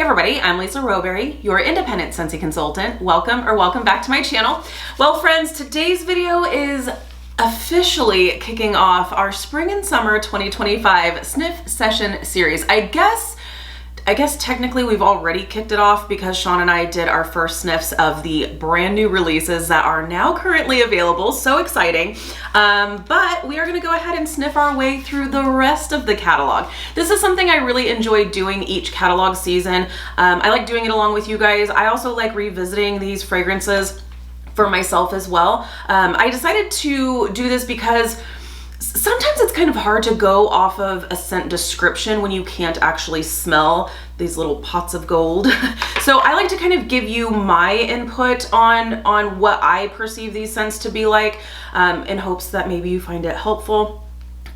everybody, I'm Lisa Rowberry, your independent Scentsy consultant. Welcome back to my channel. Well friends, today's video is officially kicking off our spring and summer 2025 Sniff session series. I guess technically we've already kicked it off because Sean and I did our first sniffs of the brand new releases that are now currently available. So exciting. But we are going to go ahead and sniff our way through the rest of the catalog. This is something I really enjoy doing each catalog season. I like doing it along with you guys. I also like revisiting these fragrances for myself as well. I decided to do this because sometimes it's kind of hard to go off of a scent description when you can't actually smell these little pots of gold. So I like to kind of give you my input on what I perceive these scents to be like, in hopes that maybe you find it helpful.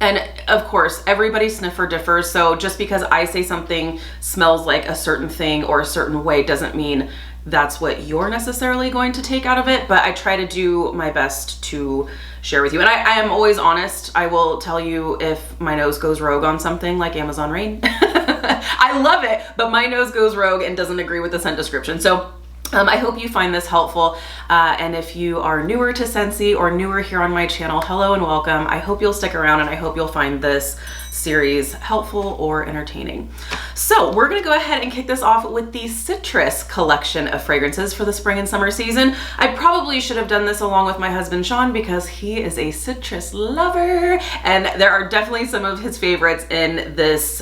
And of course, everybody's sniffer differs. So just because I say something smells like a certain thing or a certain way doesn't mean that's what you're necessarily going to take out of it, but I try to do my best to share with you. And I am always honest. I will tell you if my nose goes rogue on something like Amazon Rain. I love it, but my nose goes rogue and doesn't agree with the scent description. So I hope you find this helpful. And if you are newer to Scentsy or newer here on my channel, hello and welcome. I hope you'll stick around and I hope you'll find this series helpful or entertaining. So we're gonna go ahead and kick this off with the citrus collection of fragrances for the spring and summer season. I probably should have done this along with my husband Sean because he is a citrus lover and there are definitely some of his favorites in this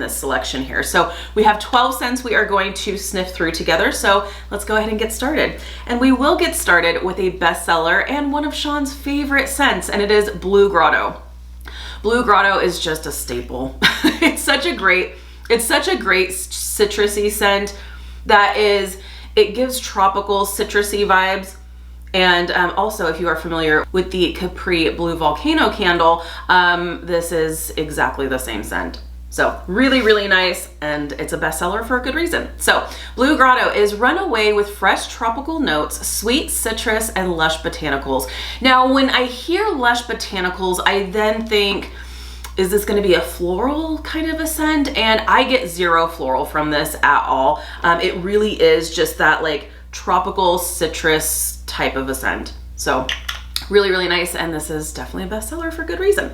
selection here. So we have 12 scents we are going to sniff through together. So let's go ahead and get started. And we will get started with a bestseller and one of Sean's favorite scents, and it is Blue Grotto. Blue Grotto is just a staple. It's such a great citrusy scent it gives tropical citrusy vibes. And also, if you are familiar with the Capri Blue Volcano candle, this is exactly the same scent. So really, really nice, and it's a bestseller for a good reason. So Blue Grotto is run away with fresh tropical notes, sweet citrus, and lush botanicals. Now, when I hear lush botanicals, I then think, is this going to be a floral kind of a scent? And I get zero floral from this at all. It really is just that like tropical citrus type of a scent. So really, really nice, and this is definitely a bestseller for good reason.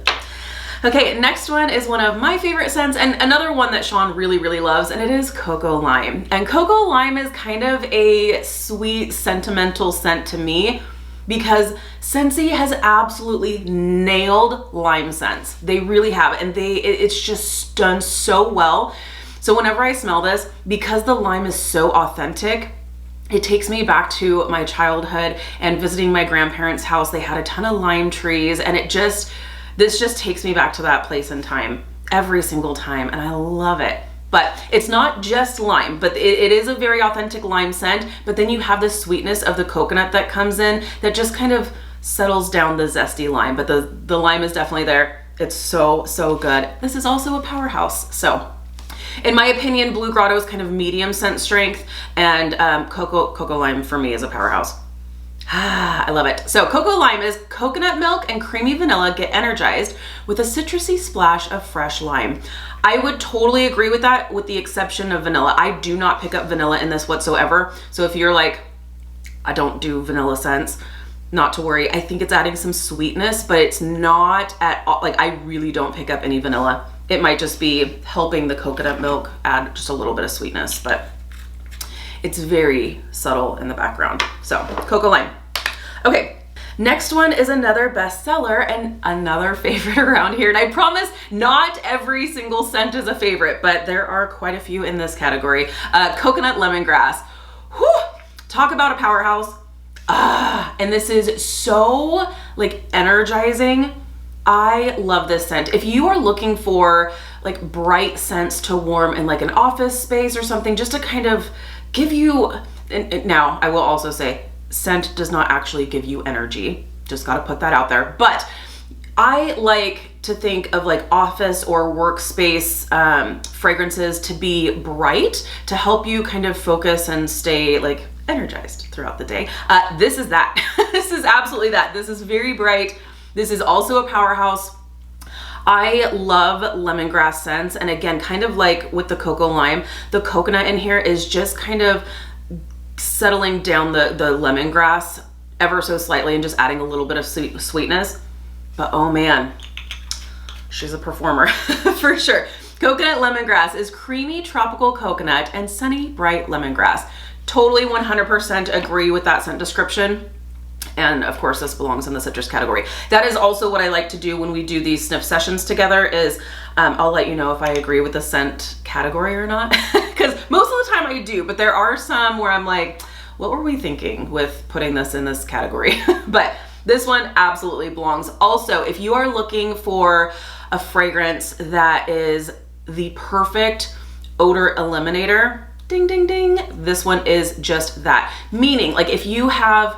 Okay, next one is one of my favorite scents and another one that Sean really, really loves, and it is Cocoa Lime. And Cocoa Lime is kind of a sweet, sentimental scent to me because Scentsy has absolutely nailed lime scents. They really have, and it's just done so well. So whenever I smell this, because the lime is so authentic, it takes me back to my childhood and visiting my grandparents' house. They had a ton of lime trees, and this just takes me back to that place and time every single time, and I love it. But it's not just lime, but it is a very authentic lime scent, but then you have the sweetness of the coconut that comes in that just kind of settles down the zesty lime, but the lime is definitely there. It's so, so good. This is also a powerhouse. So in my opinion, Blue Grotto is kind of medium scent strength, and Cocoa Lime for me is a powerhouse. I love it. So Cocoa Lime is coconut milk and creamy vanilla get energized with a citrusy splash of fresh lime. I would totally agree with that, with the exception of vanilla. I do not pick up vanilla in this whatsoever. So if you're like, I don't do vanilla scents, not to worry. I think it's adding some sweetness, but it's not at all, like I really don't pick up any vanilla. It might just be helping the coconut milk add just a little bit of sweetness, but it's very subtle in the background. So Cocoa Lime. Okay, next one is another bestseller and another favorite around here. And I promise not every single scent is a favorite, but there are quite a few in this category. Coconut Lemongrass. Whew, talk about a powerhouse. And this is so like energizing. I love this scent. If you are looking for like bright scents to warm in like an office space or something, just to kind of give you, and now I will also say scent does not actually give you energy. Just got to put that out there. But I like to think of like office or workspace fragrances to be bright to help you kind of focus and stay like energized throughout the day. This is that. This is absolutely that. This is very bright. This is also a powerhouse. I love lemongrass scents, and again, kind of like with the cocoa lime, the coconut in here is just kind of settling down the lemongrass ever so slightly and just adding a little bit of sweetness. But oh man, she's a performer for sure. Coconut lemongrass is creamy tropical coconut and sunny bright lemongrass. Totally 100% agree with that scent description. And of course, this belongs in the citrus category. That is also what I like to do when we do these sniff sessions together is I'll let you know if I agree with the scent category or not. Because most of the time I do, but there are some where I'm like, what were we thinking with putting this in this category? But this one absolutely belongs. Also, if you are looking for a fragrance that is the perfect odor eliminator, ding, ding, ding, this one is just that. Meaning, like if you have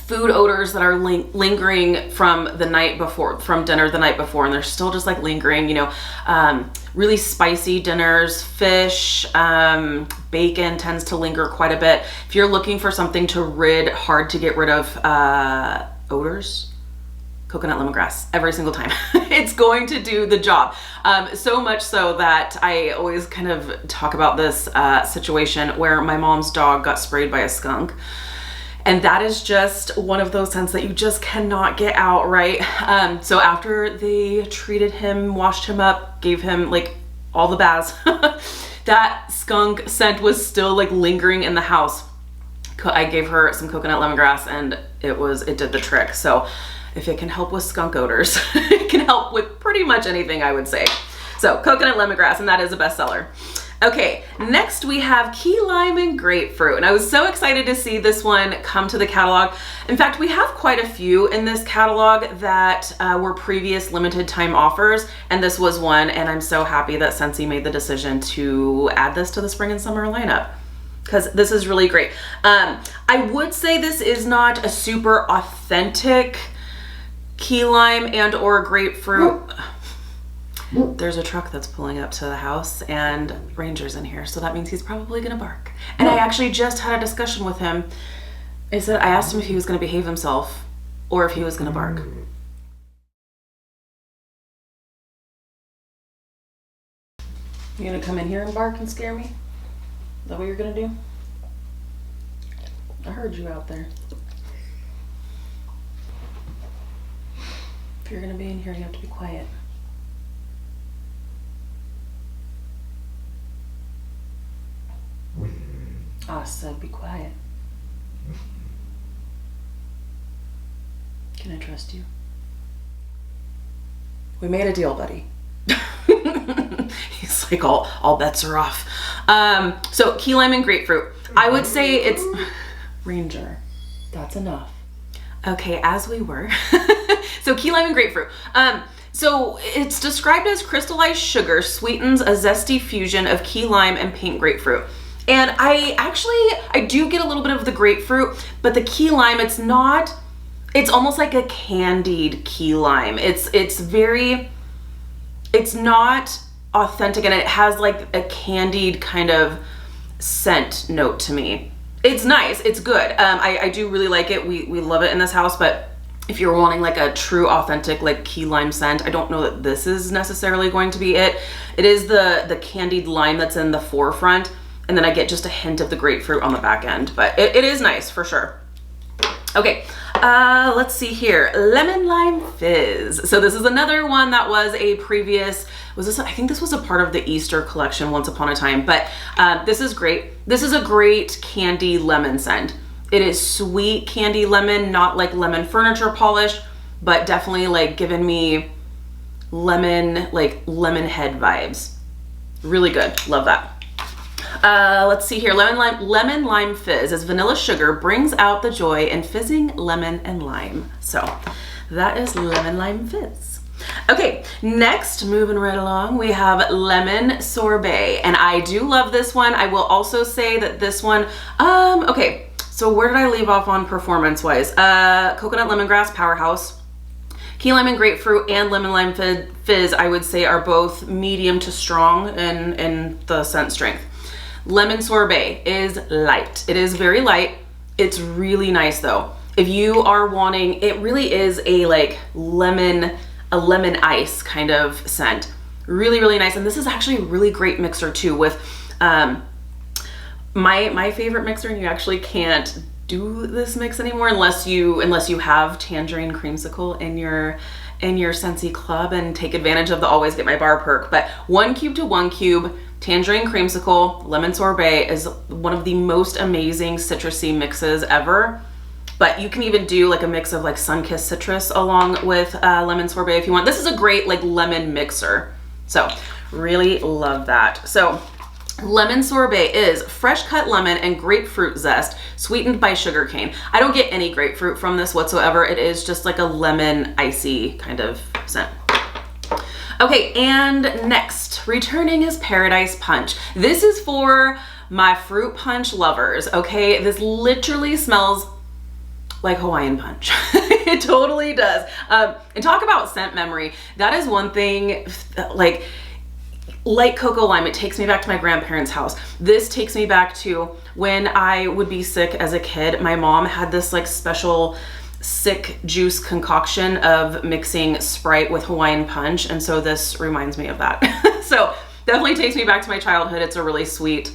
food odors that are lingering from the night before, from dinner the night before, and they're still just like lingering, you know, really spicy dinners, fish, bacon tends to linger quite a bit. If you're looking for something hard to get rid of odors, coconut lemongrass every single time. It's going to do the job. So much so that I always kind of talk about this situation where my mom's dog got sprayed by a skunk. And that is just one of those scents that you just cannot get out, right? So after they treated him, washed him up, gave him like all the baths, that skunk scent was still like lingering in the house. I gave her some coconut lemongrass and it did the trick. So if it can help with skunk odors, it can help with pretty much anything, I would say. So coconut lemongrass, and that is a bestseller. Okay, next we have key lime and grapefruit, and I was so excited to see this one come to the catalog. In fact, we have quite a few in this catalog that were previous limited time offers, and this was one, and I'm so happy that Scentsy made the decision to add this to the spring and summer lineup, because this is really great. I would say this is not a super authentic key lime and or grapefruit. There's a truck that's pulling up to the house and Ranger's in here, so that means he's probably gonna bark. And I actually just had a discussion with him. I asked him if he was gonna behave himself or if he was gonna bark. You gonna come in here and bark and scare me? Is that what you're gonna do? I heard you out there. If you're gonna be in here, you have to be quiet. I said be quiet. Can I trust you? We made a deal, buddy. He's like, all bets are off. So key lime and grapefruit. I would say it's Ranger. That's enough. Okay, as we were. So key lime and grapefruit. So it's described as crystallized sugar sweetens a zesty fusion of key lime and pink grapefruit. And I do get a little bit of the grapefruit, but the key lime, it's almost like a candied key lime. It's not authentic, and it has like a candied kind of scent note to me. It's nice, it's good. I do really like it. We love it in this house, but if you're wanting like a true authentic like key lime scent, I don't know that this is necessarily going to be it. It is the candied lime that's in the forefront, and then I get just a hint of the grapefruit on the back end, but it is nice for sure. Okay, let's see here. Lemon Lime Fizz. So this is another one that was a previous, I think this was a part of the Easter collection once upon a time, but this is great. This is a great candy lemon scent. It is sweet candy lemon, not like lemon furniture polish, but definitely like giving me lemon head vibes. Really good, love that. Let's see here. Lemon Lime Fizz as vanilla sugar brings out the joy in fizzing lemon and lime. So that is Lemon Lime Fizz. Okay, next, moving right along, we have Lemon Sorbet, and I do love this one. I will also say that this one, okay, so where did I leave off on performance wise? Coconut lemongrass powerhouse. Key lime and grapefruit and lemon lime fizz, I would say, are both medium to strong in the scent strength. Lemon Sorbet is light. It is very light. It's really nice though. If you are wanting, it really is a like lemon a lemon ice kind of scent. Really, really nice. And this is actually a really great mixer too with my favorite mixer, and you actually can't do this mix anymore unless you have tangerine creamsicle in your Scentsy club and take advantage of the always get my bar perk. But 1 cube to 1 cube tangerine creamsicle lemon sorbet is one of the most amazing citrusy mixes ever. But you can even do like a mix of like sun-kissed citrus along with lemon sorbet if you want. This is a great like lemon mixer. So really love that. So lemon sorbet is fresh cut lemon and grapefruit zest sweetened by sugarcane. I don't get any grapefruit from this whatsoever. It is just like a lemon icy kind of scent. Okay, and next, returning is Paradise Punch. This is for my fruit punch lovers, okay? This literally smells like Hawaiian punch. It totally does. And talk about scent memory. That is one thing, like cocoa lime, it takes me back to my grandparents' house. This takes me back to when I would be sick as a kid. My mom had this like special sick juice concoction of mixing Sprite with Hawaiian punch, and so this reminds me of that. So definitely takes me back to my childhood. It's a really sweet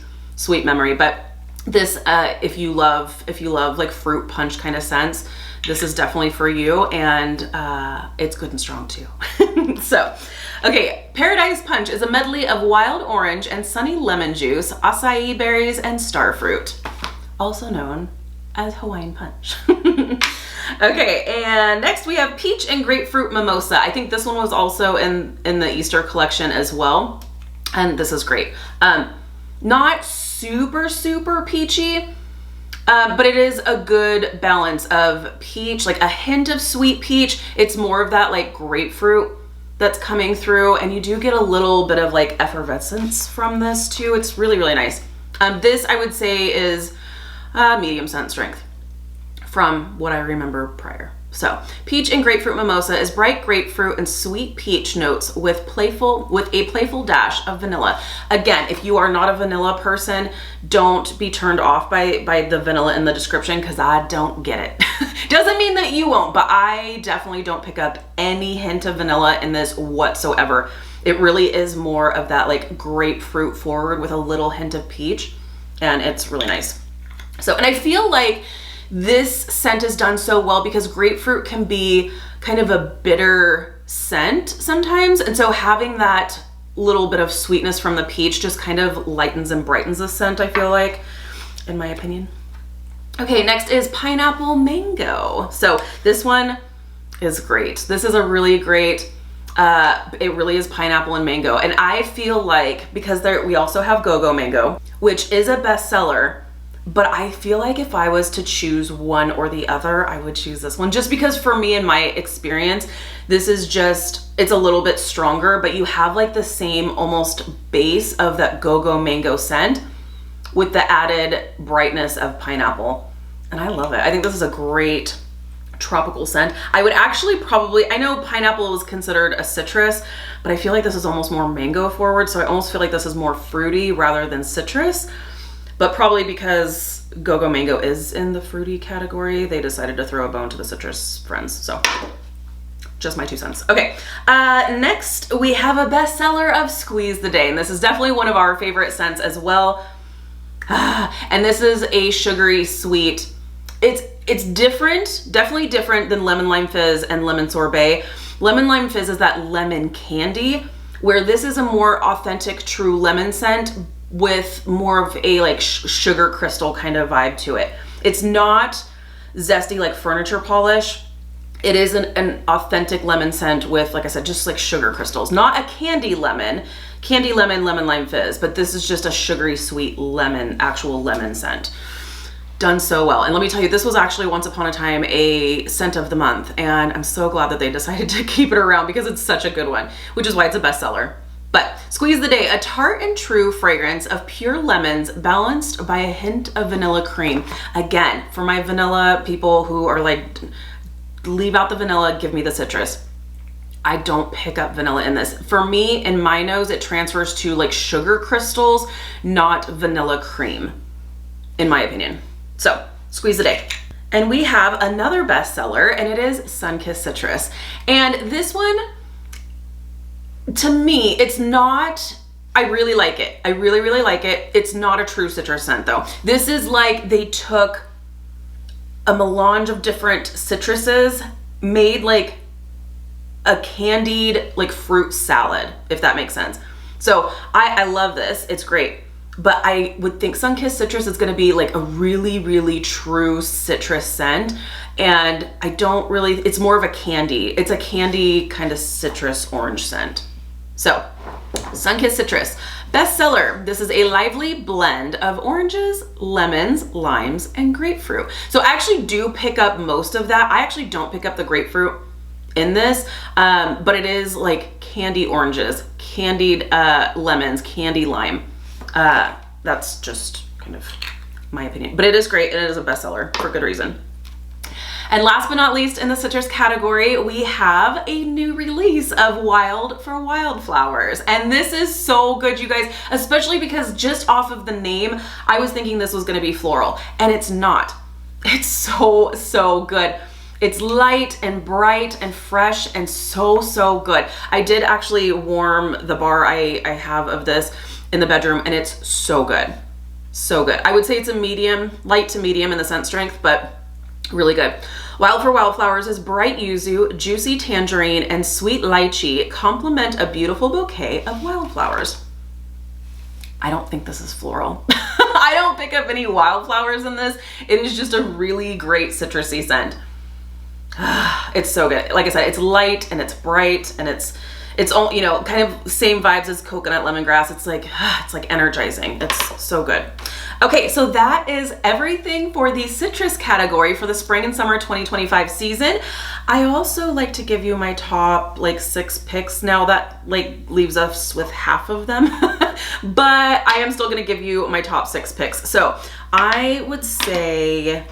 memory. But this, if you love like fruit punch kind of scents, this is definitely for you, and it's good and strong too. So, okay, Paradise Punch is a medley of wild orange and sunny lemon juice, acai berries, and starfruit, also known as Hawaiian punch. Okay, and next we have peach and grapefruit mimosa. I think this one was also in the Easter collection as well, and this is great. Not super peachy, but it is a good balance of peach, like a hint of sweet peach. It's more of that like grapefruit that's coming through, and you do get a little bit of like effervescence from this too. It's really, really nice. This I would say is medium scent strength from what I remember prior. So peach and grapefruit mimosa is bright grapefruit and sweet peach notes with a playful dash of vanilla. Again, if you are not a vanilla person, don't be turned off by the vanilla in the description, because I don't get it. Doesn't mean that you won't, but I definitely don't pick up any hint of vanilla in this whatsoever. It really is more of that like grapefruit forward with a little hint of peach, and it's really nice. So, and I feel like this scent is done so well because grapefruit can be kind of a bitter scent sometimes. And so having that little bit of sweetness from the peach just kind of lightens and brightens the scent, I feel like, in my opinion. Okay, next is pineapple mango. So this one is great. This is a really great, it really is pineapple and mango. And I feel like, because we also have go-go mango, which is a bestseller, but I feel like if I was to choose one or the other, I would choose this one, just because for me, in my experience, this is just, it's a little bit stronger, but you have like the same almost base of that go-go mango scent with the added brightness of pineapple. And I love it. I think this is a great tropical scent. I would actually probably, I know pineapple was considered a citrus, but I feel like this is almost more mango forward. So I almost feel like this is more fruity rather than citrus. But probably because go-go mango is in the fruity category, they decided to throw a bone to the citrus friends. So just my 2 cents. Okay, next we have a bestseller of Squeeze the Day. And this is definitely one of our favorite scents as well. And this is a sugary sweet. It's different, definitely different than lemon lime fizz and lemon sorbet. Lemon lime fizz is that lemon candy, where this is a more authentic, true lemon scent with more of a like sugar crystal kind of vibe to it. It's not zesty like furniture polish. It is an authentic lemon scent with, like I said, just like sugar crystals. Not a candy lemon, lemon lime fizz, but this is just a sugary sweet lemon, actual lemon scent. Done so well. And let me tell you, this was actually once upon a time a scent of the month, and I'm so glad that they decided to keep it around because it's such a good one, which is why it's a bestseller. But Squeeze the Day, a tart and true fragrance of pure lemons balanced by a hint of vanilla cream. Again, for my vanilla people who are like, leave out the vanilla, give me the citrus. I don't pick up vanilla in this. For me, in my nose, it transfers to like sugar crystals, not vanilla cream, in my opinion. So, Squeeze the Day. And we have another bestseller, and it is Sun-Kissed Citrus. And this one, To me, it's not, I really like it. I really, really like it. It's not a true citrus scent though. This is like they took a melange of different citruses, made like a candied like fruit salad, if that makes sense. So I love this. It's great. But I would think Sunkissed Citrus is going to be like a really, really true citrus scent. And I don't really, it's more of a candy. It's a candy kind of citrus orange scent. So Sunkissed Citrus, bestseller. This is a lively blend of oranges, lemons, limes, and grapefruit. So I actually do pick up most of that. I actually don't pick up the grapefruit in this, but it is like candy oranges, candied lemons, candy lime. That's just kind of my opinion, but it is great and it is a bestseller for good reason. And last but not least in the citrus category, we have a new release of Wild for Wildflowers. And this is so good, you guys, especially because just off of the name, I was thinking this was gonna be floral, and it's not. It's so, so good. It's light and bright and fresh and so, so good. I did actually warm the bar I have of this in the bedroom, and it's so good. So good. I would say it's a medium, light to medium in the scent strength, but really good. Wild for Wildflowers is bright yuzu, juicy tangerine, and sweet lychee complement a beautiful bouquet of wildflowers. I don't think this is floral. I don't pick up any wildflowers in this. It is just a really great citrusy scent. It's so good. Like I said, it's light and it's bright and it's all, you know, kind of same vibes as coconut lemongrass. It's like energizing. It's so good. Okay, so that is everything for the citrus category for the spring and summer 2025 season. I also like to give you my top like 6 picks. Now that like leaves us with half of them, but I am still gonna give you my top 6 picks. So I would say,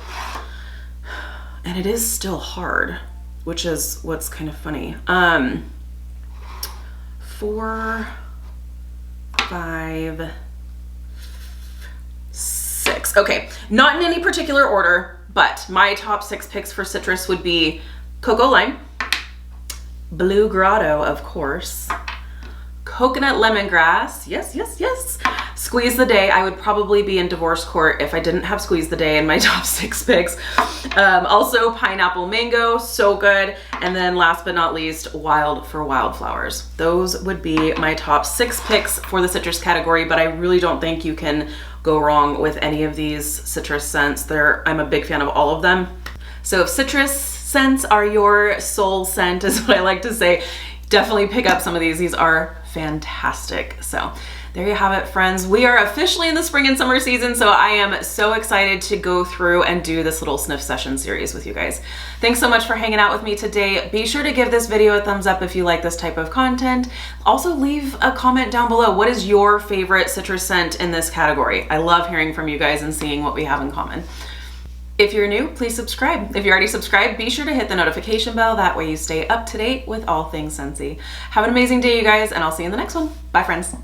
and it is still hard, which is what's kind of funny. 4, 5, 6. Okay, not in any particular order, but my top 6 picks for citrus would be Cocoa Lime, Blue Grotto, of course, Coconut Lemongrass, yes, yes, yes, Squeeze the Day. I would probably be in divorce court if I didn't have Squeeze the Day in my top 6 picks. Also Pineapple Mango, so good. And then last but not least, Wild for Wildflowers. Those would be my top 6 picks for the citrus category, but I really don't think you can go wrong with any of these citrus scents. I'm a big fan of all of them. So if citrus scents are your soul scent, is what I like to say, definitely pick up some of these. These are fantastic. So there you have it, friends. We are officially in the spring and summer season, so I am so excited to go through and do this little sniff session series with you guys. Thanks so much for hanging out with me today. Be sure to give this video a thumbs up if you like this type of content. Also leave a comment down below. What is your favorite citrus scent in this category? I love hearing from you guys and seeing what we have in common. If you're new, please subscribe. If you're already subscribed, be sure to hit the notification bell. That way you stay up to date with all things Scentsy. Have an amazing day, you guys, and I'll see you in the next one. Bye, friends.